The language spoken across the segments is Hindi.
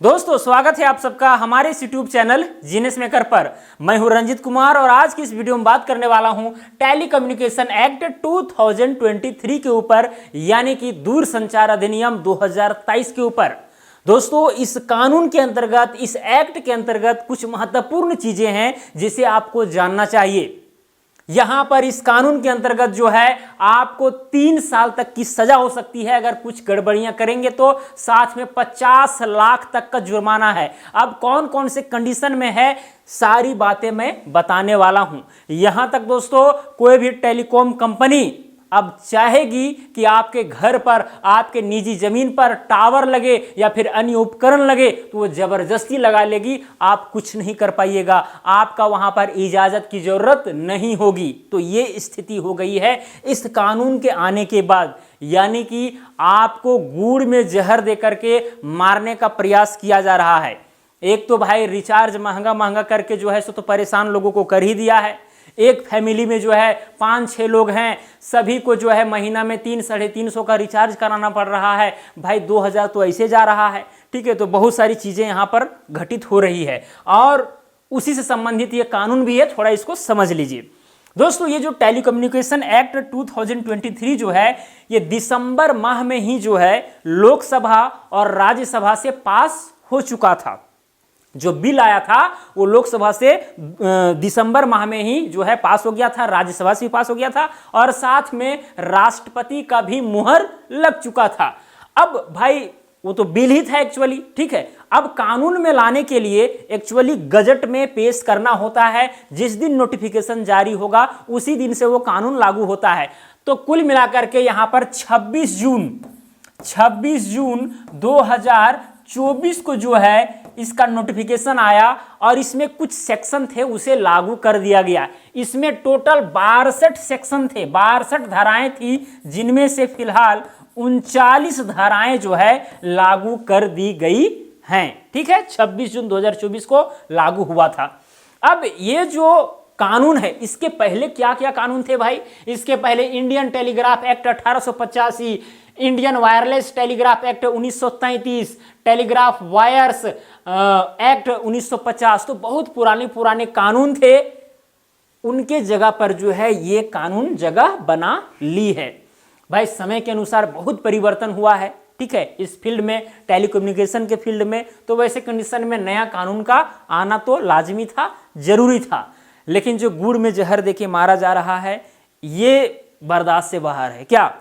दोस्तों स्वागत है आप सबका हमारे इस यूट्यूब चैनल जीनियस मेकर पर। मैं हूं रंजित कुमार और आज की इस वीडियो में बात करने वाला हूं टेली कम्युनिकेशन एक्ट 2023 के ऊपर, यानी कि दूर संचार अधिनियम 2023 के ऊपर। दोस्तों इस कानून के अंतर्गत, इस एक्ट के अंतर्गत कुछ महत्वपूर्ण चीजें हैं जिसे आपको जानना चाहिए। यहां पर इस कानून के अंतर्गत जो है आपको 3 साल तक की सजा हो सकती है अगर कुछ गड़बड़ियां करेंगे तो, साथ में 50 लाख तक का जुर्माना है। अब कौन कौन से कंडीशन में है सारी बातें मैं बताने वाला हूं। यहां तक दोस्तों कोई भी टेलीकॉम कंपनी अब चाहेगी कि आपके घर पर, आपके निजी जमीन पर टावर लगे या फिर अन्य उपकरण लगे तो वो जबरदस्ती लगा लेगी, आप कुछ नहीं कर पाइएगा, आपका वहां पर इजाजत की जरूरत नहीं होगी। तो ये स्थिति हो गई है इस कानून के आने के बाद, यानी कि आपको गुड़ में जहर देकर के मारने का प्रयास किया जा रहा है। एक तो भाई रिचार्ज महंगा महंगा करके जो है सो तो परेशान लोगों को कर ही दिया है। एक फैमिली में जो है 5-6 लोग हैं, सभी को जो है महीना में 300-350 का रिचार्ज कराना पड़ रहा है। भाई 2000 तो ऐसे जा रहा है, ठीक है। तो बहुत सारी चीजें यहाँ पर घटित हो रही है और उसी से संबंधित ये कानून भी है, थोड़ा इसको समझ लीजिए। दोस्तों ये जो टेलीकम्युनिकेशन एक्ट 2023 जो है ये दिसंबर माह में ही जो है लोकसभा और राज्यसभा से पास हो चुका था। जो बिल आया था वो लोकसभा से दिसंबर माह में ही जो है पास हो गया था, राज्यसभा से भी पास हो गया था और साथ में राष्ट्रपति का भी मुहर लग चुका था। अब भाई वो तो बिल ही था एक्चुअली, ठीक है। अब कानून में लाने के लिए एक्चुअली गजट में पेश करना होता है। जिस दिन नोटिफिकेशन जारी होगा उसी दिन से वो कानून लागू होता है। तो कुल मिलाकर के यहां पर 26 जून 2024 को जो है इसका नोटिफिकेशन आया और इसमें कुछ सेक्शन थे उसे लागू कर दिया गया। इसमें टोटल 62 सेक्शन थे, 62 धाराएं थी, जिनमें से फिलहाल 39 धाराएं जो है लागू कर दी गई हैं, ठीक है। 26 जून 2024 को लागू हुआ था। अब ये जो कानून है, इसके पहले क्या क्या कानून थे भाई? इसके पहले Indian telegraph act 1885, Indian wireless telegraph act 1933, telegraph wires act 1950। तो बहुत पुराने कानून थे, उनके जगह पर जो है ये कानून जगह बना ली है। भाई समय के अनुसार बहुत परिवर्तन हुआ है, ठीक है, इस फील्ड में, टेलीकम्युनिकेशन के फील्ड में। तो वैसे कंडीशन में नया कानून का आना तो लाजमी था, जरूरी था। लेकिन जो गुड़ में जहर देके मारा जा रहा है ये बर्दाश्त से बाहर है क्या।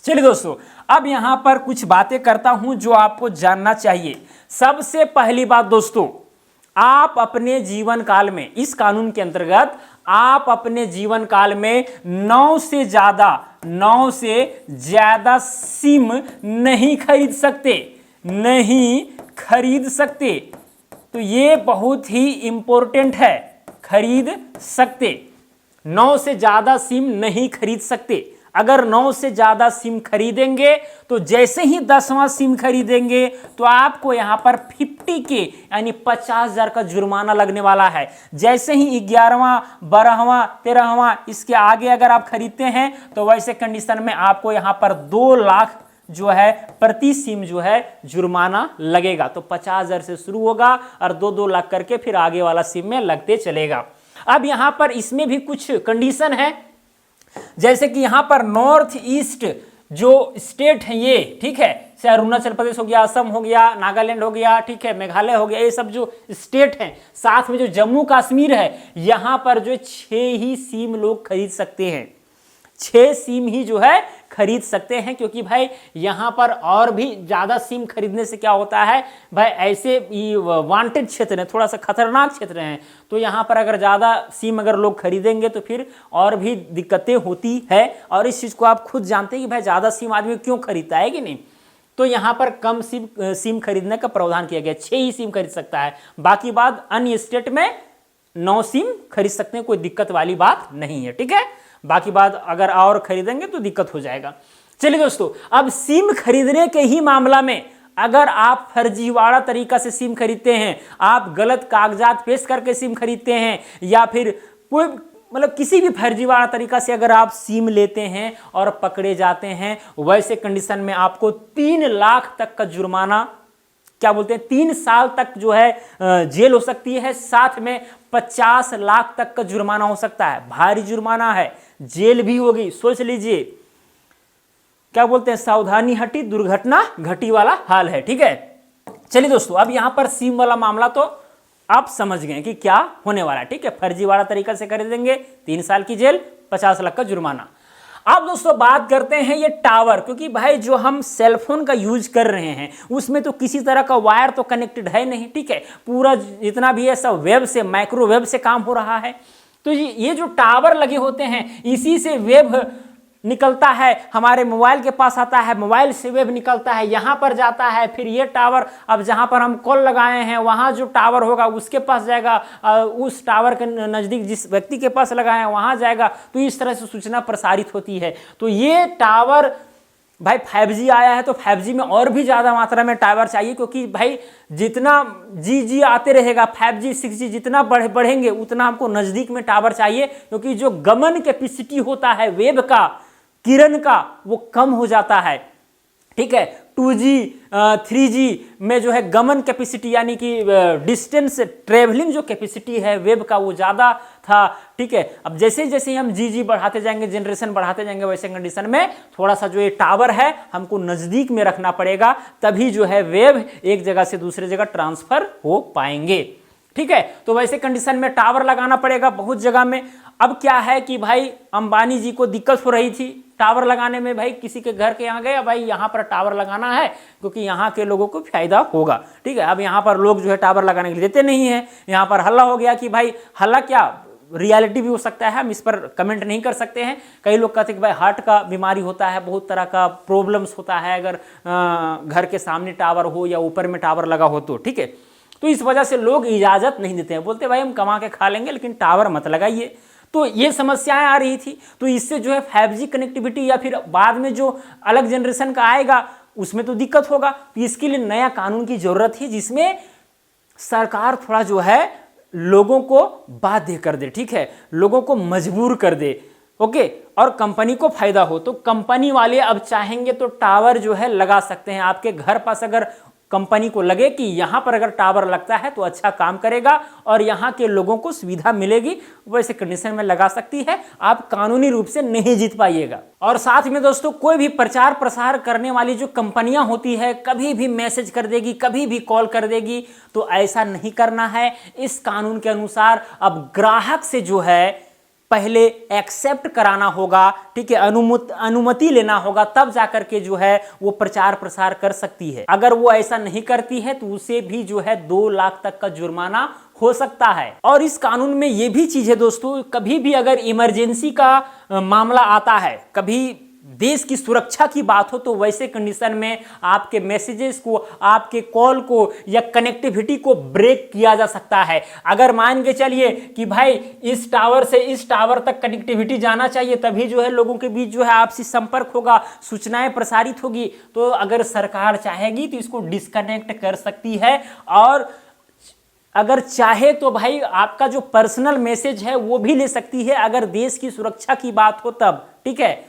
चलिए दोस्तों अब यहां पर कुछ बातें करता हूं जो आपको जानना चाहिए। सबसे पहली बात दोस्तों, आप अपने जीवन काल में, इस कानून के अंतर्गत आप अपने जीवन काल में 9 से ज्यादा सिम नहीं खरीद सकते। तो ये बहुत ही इंपॉर्टेंट है, खरीद सकते, 9 से ज्यादा सिम नहीं खरीद सकते। अगर 9 से ज्यादा सिम खरीदेंगे तो जैसे ही 10वां सिम खरीदेंगे तो आपको यहां पर 50K यानी 50,000 का जुर्माना लगने वाला है। जैसे ही 11वां, 12वां, 13वां इसके आगे अगर आप खरीदते हैं तो वैसे कंडीशन में आपको यहां पर 2 लाख जो है प्रति सिम जो है जुर्माना लगेगा। तो 50,000 से शुरू होगा और 2-2 लाख करके फिर आगे वाला सिम में लगते चलेगा। अब यहां पर इसमें भी कुछ कंडीशन है, जैसे कि यहां पर नॉर्थ ईस्ट जो स्टेट है ये, ठीक है, चाहे अरुणाचल प्रदेश हो गया, असम हो गया, नागालैंड हो गया, ठीक है, मेघालय हो गया, ये सब जो स्टेट हैं, साथ में जो जम्मू कश्मीर है, यहां पर जो 6 ही सिम लोग खरीद सकते हैं। 6 सिम ही जो है खरीद सकते हैं, क्योंकि भाई यहां पर और भी ज्यादा सिम खरीदने से क्या होता है भाई, ऐसे वांटेड क्षेत्र है, थोड़ा सा खतरनाक क्षेत्र है, तो यहां पर अगर ज्यादा सिम अगर लोग खरीदेंगे तो फिर और भी दिक्कतें होती है। और इस चीज को आप खुद जानते हैं कि भाई ज्यादा सिम आदमी क्यों खरीदता है कि नहीं। तो यहां पर कम सिम खरीदने का प्रावधान किया गया, 6 ही सिम खरीद सकता है, बाकी बात अन्य स्टेट में 9 सिम खरीद सकते हैं, कोई दिक्कत वाली बात नहीं है, ठीक है। बाकी बात अगर और खरीदेंगे तो दिक्कत हो जाएगा। चलिए दोस्तों अब सिम खरीदने के ही मामला में अगर आप फर्जीवाड़ा तरीका से सिम खरीदते हैं, आप गलत कागजात पेश करके सिम खरीदते हैं, या फिर कोई मतलब किसी भी फर्जीवाड़ा तरीका से अगर आप सिम लेते हैं और पकड़े जाते हैं, वैसे कंडीशन में आपको 3 लाख तक का जुर्माना क्या बोलते हैं 3 साल तक जो है जेल हो सकती है, साथ में 50 लाख तक का जुर्माना हो सकता है। भारी जुर्माना है, जेल भी होगी। सोच लीजिए, क्या बोलते हैं, सावधानी हटी दुर्घटना घटी वाला हाल है। ठीक है, चलिए दोस्तों, अब यहां पर सिम वाला मामला तो आप समझ गए कि क्या होने वाला है। ठीक है, फर्जीवाड़ा तरीका से खरीदेंगे 3 साल की जेल, 50 लाख का जुर्माना। अब दोस्तों बात करते हैं ये टावर, क्योंकि भाई जो हम सेलफोन का यूज कर रहे हैं उसमें तो किसी तरह का वायर तो कनेक्टेड है नहीं। ठीक है, पूरा जितना भी है सब वेब से, माइक्रोवेव से काम हो रहा है। तो ये जो टावर लगे होते हैं इसी से वेब निकलता है, हमारे मोबाइल के पास आता है, मोबाइल से वेब निकलता है, यहाँ पर जाता है, फिर ये टावर अब जहाँ पर हम कॉल लगाए हैं वहाँ जो टावर होगा उसके पास जाएगा, उस टावर के नज़दीक जिस व्यक्ति के पास लगाए हैं वहाँ जाएगा। तो इस तरह से सूचना प्रसारित होती है। तो ये टावर भाई 5G आया है तो 5G में और भी ज़्यादा मात्रा में टावर चाहिए, क्योंकि भाई जितना जी आते रहेगा 5G 6G जितना बढ़ेंगे उतना हमको नज़दीक में टावर चाहिए, क्योंकि जो गमन कैपेसिटी होता है वेब का, किरण का, वो कम हो जाता है। ठीक है, 2G 3G में जो है गमन कैपेसिटी यानी कि डिस्टेंस ट्रेवलिंग जो कैपेसिटी है वेब का वो ज़्यादा था। ठीक है, अब जैसे जैसे हम जी बढ़ाते जाएंगे, जनरेशन बढ़ाते जाएंगे, वैसे कंडीशन में थोड़ा सा जो ये टावर है हमको नज़दीक में रखना पड़ेगा, तभी जो है वेब एक जगह से दूसरी जगह ट्रांसफ़र हो पाएंगे। ठीक है, तो वैसे कंडीशन में टावर लगाना पड़ेगा बहुत जगह में। अब क्या है कि भाई अंबानी जी को दिक्कत हो रही थी टावर लगाने में, भाई किसी के घर के यहाँ गए, भाई यहाँ पर टावर लगाना है क्योंकि यहाँ के लोगों को फायदा होगा। ठीक है, अब यहाँ पर लोग जो है टावर लगाने के लिए देते नहीं है, यहाँ पर हल्ला हो गया कि भाई, हल्ला क्या रियलिटी भी हो सकता है, हम इस पर कमेंट नहीं कर सकते हैं। कई लोग कहते हैं कि भाई हार्ट का बीमारी होता है, बहुत तरह का प्रॉब्लम्स होता है अगर घर के सामने टावर हो या ऊपर में टावर लगा हो तो। ठीक है, तो इस वजह से लोग इजाज़त नहीं देते हैं, बोलते भाई हम कमा के खा लेंगे लेकिन टावर मत लगाइए। तो ये समस्याएं आ रही थी, तो इससे जो है 5G कनेक्टिविटी या फिर बाद में जो अलग जनरेशन का आएगा उसमें तो दिक्कत होगा। तो इसके लिए नया कानून की जरूरत है जिसमें सरकार थोड़ा जो है लोगों को बाध्य कर दे। ठीक है, लोगों को मजबूर कर दे। ओके, और कंपनी को फायदा हो, तो कंपनी वाले अब चाहेंगे तो टावर जो है लगा सकते हैं आपके घर पास। अगर कंपनी को लगे कि यहां पर अगर टावर लगता है तो अच्छा काम करेगा और यहां के लोगों को सुविधा मिलेगी, वैसे कंडीशन में लगा सकती है। आप कानूनी रूप से नहीं जीत पाइएगा। और साथ में दोस्तों, कोई भी प्रचार प्रसार करने वाली जो कंपनियां होती है कभी भी मैसेज कर देगी, कभी भी कॉल कर देगी, तो ऐसा नहीं करना है। इस कानून के अनुसार अब ग्राहक से जो है पहले एक्सेप्ट कराना होगा। ठीक है, अनुमति लेना होगा, तब जाकर के जो है वो प्रचार प्रसार कर सकती है। अगर वो ऐसा नहीं करती है तो उसे भी जो है 2 लाख तक का जुर्माना हो सकता है। और इस कानून में ये भी चीज है दोस्तों, कभी भी अगर इमरजेंसी का मामला आता है, कभी देश की सुरक्षा की बात हो, तो वैसे कंडीशन में आपके मैसेजेस को, आपके कॉल को या कनेक्टिविटी को ब्रेक किया जा सकता है। अगर मान के चलिए कि भाई इस टावर से इस टावर तक कनेक्टिविटी जाना चाहिए, तभी जो है लोगों के बीच जो है आपसी संपर्क होगा, सूचनाएं प्रसारित होगी, तो अगर सरकार चाहेगी तो इसको डिस्कनेक्ट कर सकती है। और अगर चाहे तो भाई आपका जो पर्सनल मैसेज है वो भी ले सकती है, अगर देश की सुरक्षा की बात हो तब। ठीक है,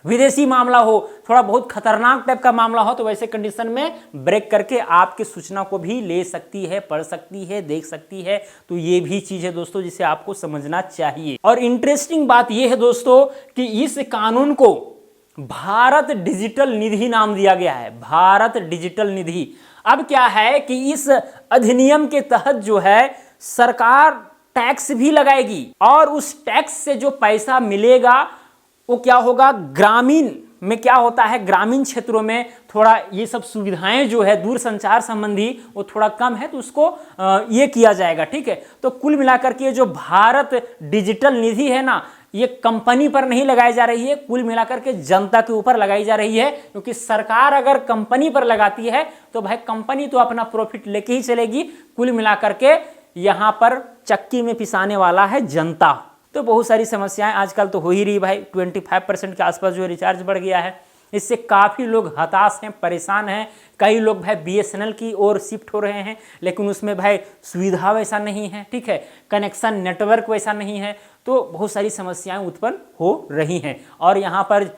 विदेशी मामला हो, थोड़ा बहुत खतरनाक टाइप का मामला हो, तो वैसे कंडीशन में ब्रेक करके आपकी सूचना को भी ले सकती है, पढ़ सकती है, देख सकती है। तो ये भी चीज है दोस्तों जिसे आपको समझना चाहिए। और इंटरेस्टिंग बात यह है दोस्तों कि इस कानून को भारत डिजिटल निधि नाम दिया गया है, भारत डिजिटल निधि। अब क्या है कि इस अधिनियम के तहत जो है सरकार टैक्स भी लगाएगी, और उस टैक्स से जो पैसा मिलेगा वो क्या होगा, ग्रामीण में क्या होता है, ग्रामीण क्षेत्रों में थोड़ा ये सब सुविधाएं जो है दूर संचार संबंधी वो थोड़ा कम है, तो उसको ये किया जाएगा। ठीक है, तो कुल मिलाकर के जो भारत डिजिटल निधि है ना, ये कंपनी पर नहीं लगाई जा रही है, कुल मिलाकर के जनता के ऊपर लगाई जा रही है। क्योंकि सरकार अगर कंपनी पर लगाती है तो भाई कंपनी तो अपना प्रॉफिट लेके ही चलेगी, कुल मिलाकर के यहाँ पर चक्की में पिसाने वाला है जनता। तो बहुत सारी समस्याएं आजकल तो हो ही रही भाई, 25% के आसपास जो रिचार्ज बढ़ गया है, इससे काफ़ी लोग हताश हैं, परेशान हैं। कई लोग भाई BSNL की ओर शिफ्ट हो रहे हैं, लेकिन उसमें भाई सुविधा वैसा नहीं है। ठीक है, कनेक्शन नेटवर्क वैसा नहीं है, तो बहुत सारी समस्याएं उत्पन्न हो रही हैं। और यहाँ पर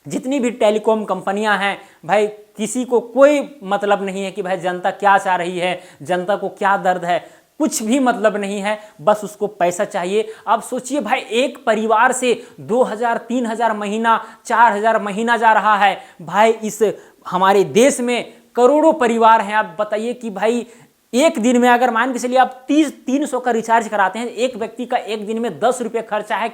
जितनी भी टेलीकॉम कंपनियां हैं भाई, किसी को कोई मतलब नहीं है कि भाई जनता क्या चाह रही है, जनता को क्या दर्द है, कुछ भी मतलब नहीं है, बस उसको पैसा चाहिए। अब सोचिए भाई, एक परिवार से 2000 3000 महीना, 4000 महीना जा रहा है भाई। इस हमारे देश में करोड़ों परिवार हैं। आप बताइए कि भाई एक दिन में अगर मान के चलिए आप 300 का रिचार्ज कराते हैं, एक व्यक्ति का एक दिन में 10 रुपये खर्चा है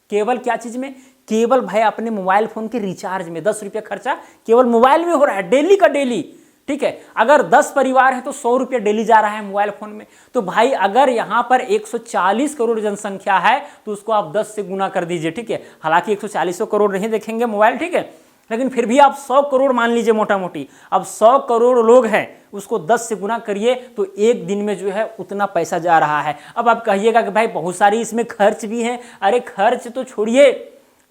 केवल क्या चीज में, केवल भाई अपने मोबाइल फोन के रिचार्ज में 10 रुपये खर्चा केवल मोबाइल में हो रहा है, डेली का डेली। ठीक है, अगर 10 परिवार है तो 100 रुपये डेली जा रहा है मोबाइल फोन में। तो भाई अगर यहां पर 140 करोड़ जनसंख्या है तो उसको आप 10 से गुना कर दीजिए। ठीक है, हालांकि 140 करोड़ नहीं देखेंगे मोबाइल, ठीक है, लेकिन फिर भी आप 100 करोड़ मान लीजिए मोटा मोटी। अब 100 करोड़ लोग हैं, उसको 10 से गुना करिए तो एक दिन में जो है उतना पैसा जा रहा है। अब आप कहिएगा कि भाई बहुत सारी इसमें खर्च भी हैं। अरे खर्च तो छोड़िए,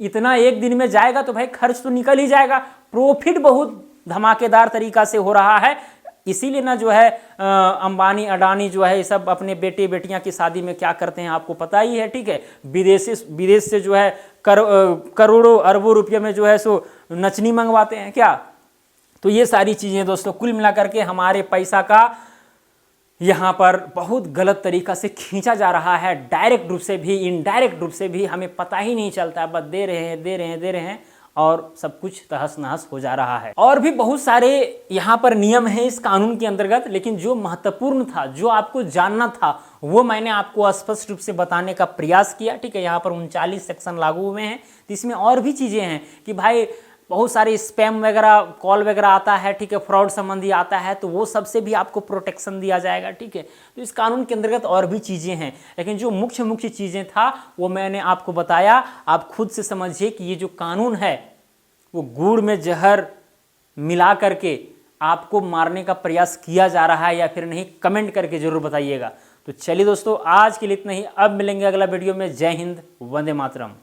इतना एक दिन में जाएगा तो भाई खर्च तो निकल ही जाएगा। प्रॉफिट बहुत धमाकेदार तरीका से हो रहा है। इसीलिए ना जो है अंबानी अडानी जो है ये सब अपने बेटे बेटियां की शादी में क्या करते हैं आपको पता ही है। ठीक है, विदेश से जो है करोड़ों अरबों रुपये में जो है सो नचनी मंगवाते हैं क्या। तो ये सारी चीज़ें दोस्तों कुल मिलाकर के हमारे पैसा का यहाँ पर बहुत गलत तरीका से खींचा जा रहा है। डायरेक्ट रूप से भी, इनडायरेक्ट रूप से भी, हमें पता ही नहीं चलता, बस दे रहे हैं और सब कुछ तहस नहस हो जा रहा है। और भी बहुत सारे यहाँ पर नियम हैं इस कानून के अंतर्गत, लेकिन जो महत्वपूर्ण था, जो आपको जानना था, वो मैंने आपको स्पष्ट रूप से बताने का प्रयास किया। ठीक है, यहाँ पर 39 सेक्शन लागू हुए हैं। तो इसमें और भी चीज़ें हैं कि भाई बहुत सारे स्पैम वगैरह कॉल वगैरह आता है, ठीक है, फ्रॉड संबंधी आता है, तो वो सबसे भी आपको प्रोटेक्शन दिया जाएगा। ठीक है, तो इस कानून के अंतर्गत और भी चीज़ें हैं, लेकिन जो मुख्य चीज़ें था वो मैंने आपको बताया। आप खुद से समझिए कि ये जो कानून है वो गुड़ में जहर मिला करके आपको मारने का प्रयास किया जा रहा है या फिर नहीं, कमेंट करके जरूर बताइएगा। तो चलिए दोस्तों, आज के लिए इतना ही। अब मिलेंगे अगला वीडियो में। जय हिंद, वंदे मातरम।